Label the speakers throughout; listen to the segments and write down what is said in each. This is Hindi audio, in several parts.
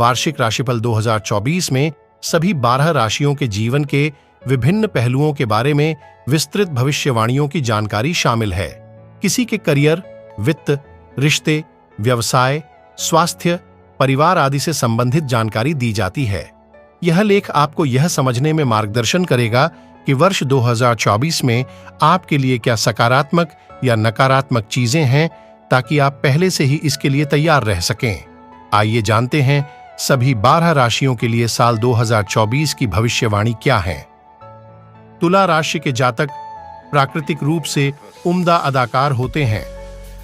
Speaker 1: वार्षिक राशिफल 2024 में सभी 12 राशियों के जीवन के विभिन्न पहलुओं के बारे में विस्तृत भविष्यवाणियों की जानकारी शामिल है। किसी के करियर, वित्त, रिश्ते, व्यवसाय, स्वास्थ्य, परिवार आदि से संबंधित जानकारी दी जाती है। यह लेख आपको यह समझने में मार्गदर्शन करेगा कि वर्ष 2024 में आपके लिए क्या सकारात्मक या नकारात्मक चीजें हैं, ताकि आप पहले से ही इसके लिए तैयार रह सकें। आइए जानते हैं सभी 12 राशियों के लिए साल 2024 की भविष्यवाणी क्या है। तुला राशि के जातक प्राकृतिक रूप से उम्दा अदाकार होते हैं।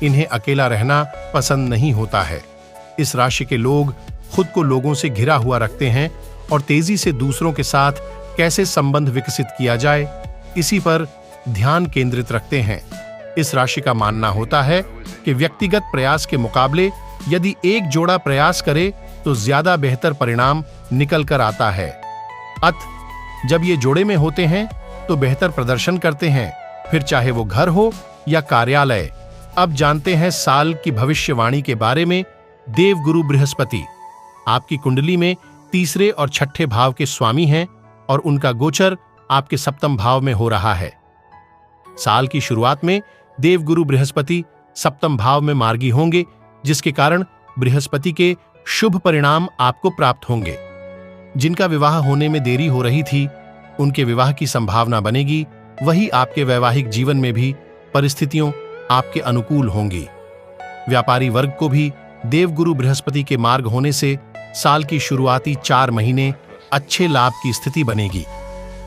Speaker 1: इन्हें अकेला रहना पसंद नहीं होता है। इस राशि के लोग खुद को लोगों से घिरा हुआ रखते हैं और तेजी से दूसरों के साथ कैसे संबंध विकसित किया जाए, इसी पर ध्यान केंद्रित रखते हैं। इस राशि का मानना होता है कि व्यक्तिगत प्रयास के मुकाबले यदि एक जोड़ा प्रयास करे तो ज्यादा बेहतर परिणाम निकल कर आता है। जब ये जोड़े में होते हैं तो बेहतर प्रदर्शन करते हैं, फिर चाहे वो घर हो या कार्यालय। अब जानते हैं साल की भविष्यवाणी के बारे में। देवगुरु बृहस्पति आपकी कुंडली में तीसरे और छठे भाव के स्वामी हैं और उनका गोचर आपके सप्तम भाव में हो रहा है। साल की शुरुआत में देवगुरु बृहस्पति सप्तम भाव में मार्गी होंगे, जिसके कारण बृहस्पति के शुभ परिणाम आपको प्राप्त होंगे। जिनका विवाह होने में देरी हो रही थी, उनके विवाह की संभावना बनेगी। वही आपके वैवाहिक जीवन में भी परिस्थितियों आपके अनुकूल होंगी। व्यापारी वर्ग को भी देवगुरु बृहस्पति के मार्ग होने से साल की शुरुआती 4 महीने अच्छे लाभ की स्थिति बनेगी।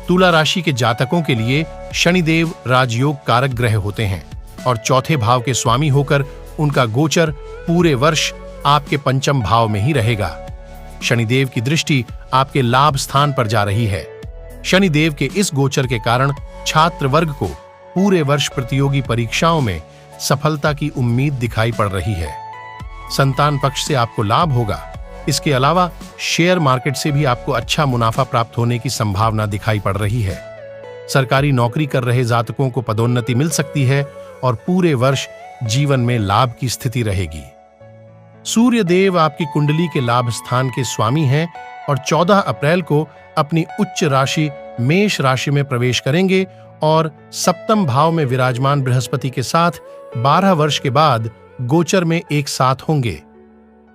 Speaker 1: तुला राशि के जातकों के लिए शनिदेव राजयोग कारक ग्रह होते हैं और चौथे भाव के स्वामी होकर उनका गोचर पूरे वर्ष आपके पंचम भाव में ही रहेगा। शनिदेव की दृष्टि आपके लाभ स्थान पर जा रही है। शनिदेव के इस गोचर के कारण छात्र वर्ग को पूरे वर्ष प्रतियोगी परीक्षाओं में सफलता की उम्मीद दिखाई पड़ रही है। संतान पक्ष से आपको लाभ होगा। इसके अलावा शेयर मार्केट से भी आपको अच्छा मुनाफा प्राप्त होने की संभावना दिखाई पड़ रही है। सरकारी नौकरी कर रहे जातकों को पदोन्नति मिल सकती है और पूरे वर्ष जीवन में लाभ की स्थिति रहेगी। सूर्य देव आपकी कुंडली के लाभ स्थान के स्वामी हैं और 14 अप्रैल को अपनी उच्च राशि मेष राशि में प्रवेश करेंगे और सप्तम भाव में विराजमान बृहस्पति के साथ 12 वर्ष के बाद गोचर में एक साथ होंगे।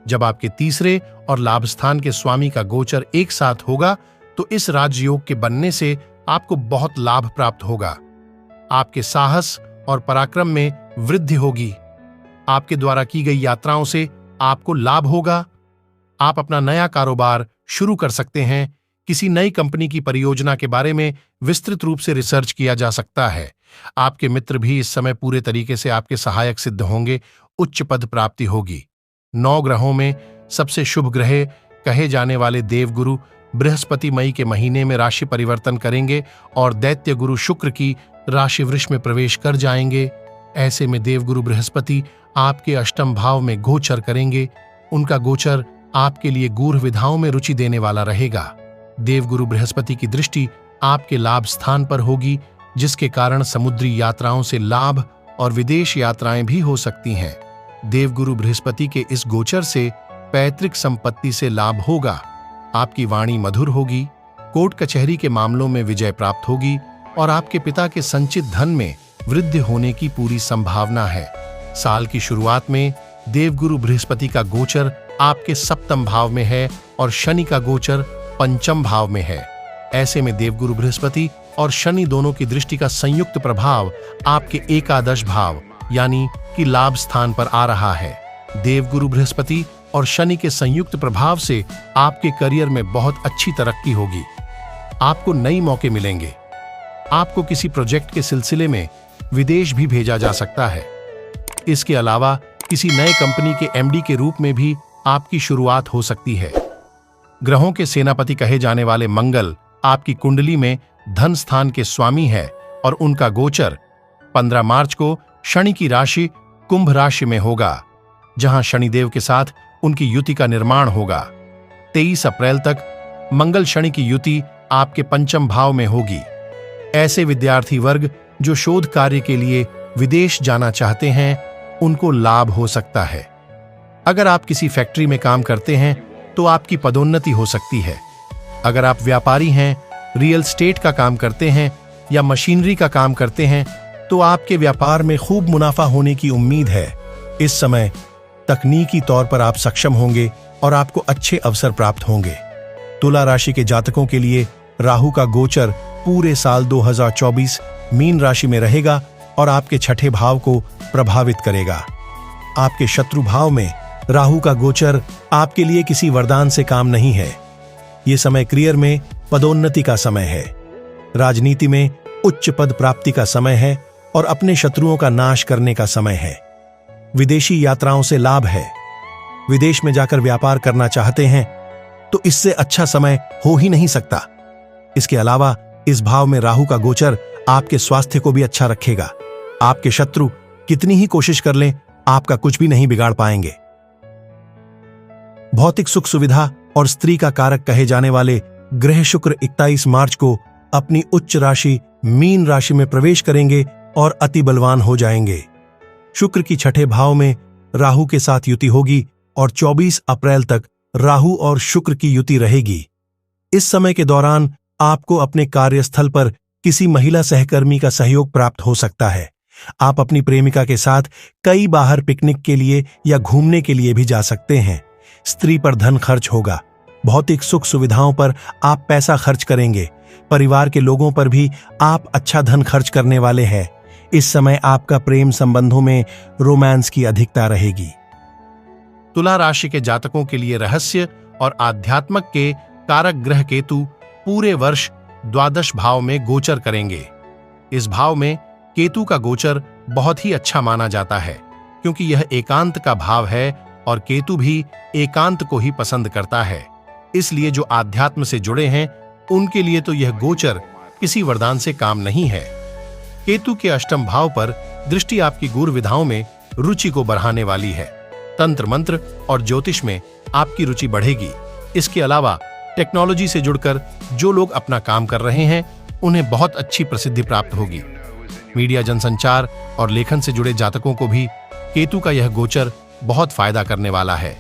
Speaker 1: जब आपके तीसरे और लाभ स्थान के स्वामी का गोचर एक साथ होगा तो इस राजयोग के बनने से आपको बहुत लाभ प्राप्त होगा। आपके साहस और पराक्रम में वृद्धि होगी। आपके द्वारा की गई यात्राओं से आपको लाभ होगा। आप अपना नया कारोबार शुरू कर सकते हैं। किसी नई कंपनी की परियोजना के बारे में विस्तृत रूप से रिसर्च किया जा सकता है। आपके मित्र भी इस समय पूरे तरीके से आपके सहायक सिद्ध होंगे। उच्च पद प्राप्ति होगी। 9 ग्रहों में सबसे शुभ ग्रह कहे जाने वाले देवगुरु बृहस्पति मई के महीने में राशि परिवर्तन करेंगे और दैत्य गुरु शुक्र की राशि वृष में प्रवेश कर जाएंगे। ऐसे में देवगुरु बृहस्पति आपके अष्टम भाव में गोचर करेंगे। उनका गोचर आपके लिए गूढ़ विधाओं में रुचि देने वाला रहेगा। देवगुरु बृहस्पति की दृष्टि आपके लाभ स्थान पर होगी, जिसके कारण समुद्री यात्राओं से लाभ और विदेश यात्राएं भी हो सकती हैं। देवगुरु बृहस्पति के इस गोचर से पैतृक संपत्ति से लाभ होगा। आपकी वाणी मधुर होगी। कोर्ट कचहरी के मामलों में विजय प्राप्त होगी और आपके पिता के संचित धन में वृद्धि होने की पूरी संभावना है। साल की शुरुआत में देवगुरु बृहस्पति का गोचर आपके सप्तम भाव में है और शनि का गोचर पंचम भाव में है। ऐसे में देवगुरु बृहस्पति और शनि दोनों की दृष्टि का संयुक्त प्रभाव आपके एकादश भाव यानी कि लाभ स्थान पर आ रहा है। देवगुरु बृहस्पति और शनि के संयुक्त प्रभाव से आपके करियर में बहुत अच्छी तरक्की होगी। आपको नए मौके मिलेंगे। आपको किसी प्रोजेक्ट के सिलसिले में विदेश भी भेजा जा सकता है। इसके अलावा किसी नए कंपनी के एमडी के रूप में भी आपकी शुरुआत हो सकती है। ग्रहों के सेनापति कहे जाने वाले मंगल आपकी कुंडली में धन स्थान के स्वामी है और उनका गोचर 15 मार्च को शनि की राशि कुंभ राशि में होगा, जहां शनिदेव के साथ उनकी युति का निर्माण होगा। 23 अप्रैल तक मंगल शनि की युति आपके पंचम भाव में होगी। ऐसे विद्यार्थी वर्ग जो शोध कार्य के लिए विदेश जाना चाहते हैं, उनको लाभ हो सकता है। अगर आप किसी फैक्ट्री में काम करते हैं तो आपकी पदोन्नति हो सकती है। अगर आप व्यापारी हैं, रियल एस्टेट का काम करते हैं या मशीनरी का काम करते हैं तो आपके व्यापार में खूब मुनाफा होने की उम्मीद है। इस समय तकनीकी तौर पर आप सक्षम होंगे और आपको अच्छे अवसर प्राप्त होंगे। तुला राशि के जातकों के लिए राहु का गोचर पूरे साल 2024 मीन राशि में रहेगा और आपके छठे भाव को प्रभावित करेगा। आपके शत्रु भाव में राहु का गोचर आपके लिए किसी वरदान से काम नहीं है। यह समय करियर में पदोन्नति का समय है, राजनीति में उच्च पद प्राप्ति का समय है और अपने शत्रुओं का नाश करने का समय है। विदेशी यात्राओं से लाभ है। विदेश में जाकर व्यापार करना चाहते हैं तो इससे अच्छा समय हो ही नहीं सकता। इसके अलावा इस भाव में राहु का गोचर आपके स्वास्थ्य को भी अच्छा रखेगा। आपके शत्रु कितनी ही कोशिश कर लें, आपका कुछ भी नहीं बिगाड़ पाएंगे। भौतिक सुख सुविधा और स्त्री का कारक कहे जाने वाले ग्रह शुक्र 21 मार्च को अपनी उच्च राशि मीन राशि में प्रवेश करेंगे और अति बलवान हो जाएंगे। शुक्र की छठे भाव में राहु के साथ युति होगी और 24 अप्रैल तक राहु और शुक्र की युति रहेगी। इस समय के दौरान आपको अपने कार्यस्थल पर किसी महिला सहकर्मी का सहयोग प्राप्त हो सकता है। आप अपनी प्रेमिका के साथ कई बाहर पिकनिक के लिए या घूमने के लिए भी जा सकते हैं। स्त्री पर धन खर्च होगा। भौतिक सुख सुविधाओं पर आप पैसा खर्च करेंगे। परिवार के लोगों पर भी आप अच्छा धन खर्च करने वाले हैं। इस समय आपका प्रेम संबंधों में रोमांस की अधिकता रहेगी। तुला राशि के जातकों के लिए रहस्य और आध्यात्मक के कारक ग्रह केतु पूरे वर्ष द्वादश भाव में गोचर करेंगे। इस भाव में केतु का गोचर बहुत ही अच्छा माना जाता है क्योंकि यह एकांत का भाव है और केतु भी एकांत को ही पसंद करता है। इसलिए जो आध्यात्म से जुड़े हैं उनके लिए तो यह गोचर किसी वरदान से काम नहीं है। केतु के अष्टम भाव पर दृष्टि आपकी गूढ़ विधाओं में रुचि को बढ़ाने वाली है। तंत्र मंत्र और ज्योतिष में आपकी रुचि बढ़ेगी। इसके अलावा टेक्नोलॉजी से जुड़कर जो लोग अपना काम कर रहे हैं उन्हें बहुत अच्छी प्रसिद्धि प्राप्त होगी। मीडिया, जनसंचार और लेखन से जुड़े जातकों को भी केतु का यह गोचर बहुत फायदा करने वाला है।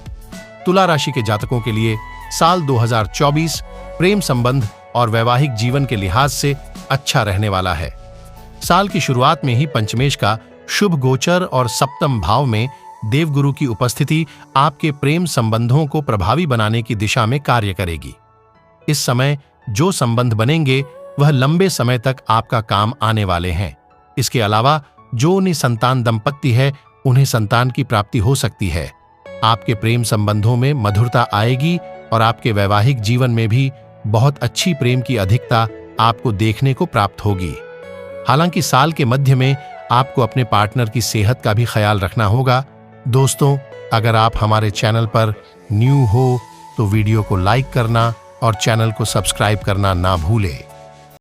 Speaker 1: तुला राशि के जातकों के लिए साल 2024 प्रेम संबंध और वैवाहिक जीवन के लिहाज से अच्छा रहने वाला है। साल की शुरुआत में ही पंचमेश का शुभ गोचर और सप्तम भाव में देवगुरु की उपस्थिति आपके प्रेम संबंधों को प्रभावी बनाने की दिशा में कार्य करेगी। इस समय जो संबंध बनेंगे वह लंबे समय तक आपका काम आने वाले हैं। इसके अलावा जो निसंतान दंपत्ति है उन्हें संतान की प्राप्ति हो सकती है। आपके प्रेम संबंधों में मधुरता आएगी और आपके वैवाहिक जीवन में भी बहुत अच्छी प्रेम की अधिकता आपको देखने को प्राप्त होगी। हालांकि साल के मध्य में आपको अपने पार्टनर की सेहत का भी ख्याल रखना होगा। दोस्तों, अगर आप हमारे चैनल पर न्यू हो तो वीडियो को लाइक करना और चैनल को सब्सक्राइब करना ना भूलें।